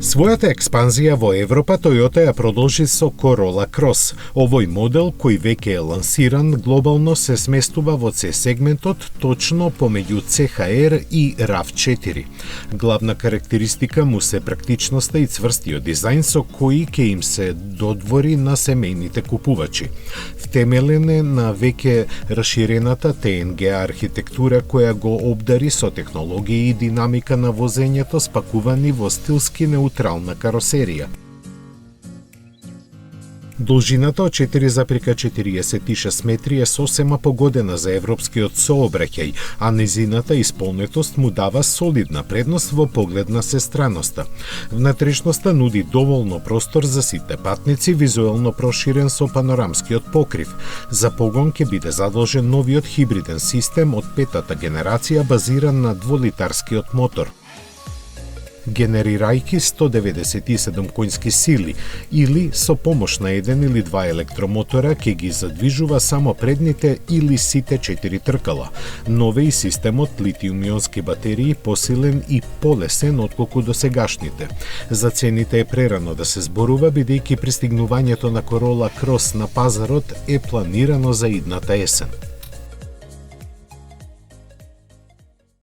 Својата експанзија во Европа Toyota ја продолжи со Corolla Cross. Овој модел, кој веќе е лансиран глобално, се сместува во C-сегментот точно помеѓу CHR и RAV4. Главна карактеристика му се практичноста и цврстиот дизајн со кои ќе им се додвори на семејните купувачи. Втемелен е на веќе расширената TNGA архитектура која го обдари со технологија и динамика на возењето спакувани во стилски неутрална каросерија. Должината од 4,46 метри е сосема погодена за европскиот сообраќај, а незината исполнетост му дава солидна предност во поглед на сестраноста. Внатрешноста нуди доволно простор за сите патници, визуелно проширен со панорамскиот покрив. За погон ќе биде задолжен новиот хибриден систем од петата генерација базиран на дволитарскиот мотор, генерирајќи 197 коњски сили, или со помош на еден или два електромотора ќе ги задвижува само предните или сите 4 тркала. Нове и системот литиум-ионски батерии посилен и полесен отколку досегашните. За цените е прерано да се зборува, бидејќи пристигнувањето на Corolla Cross на пазарот е планирано за идната есен.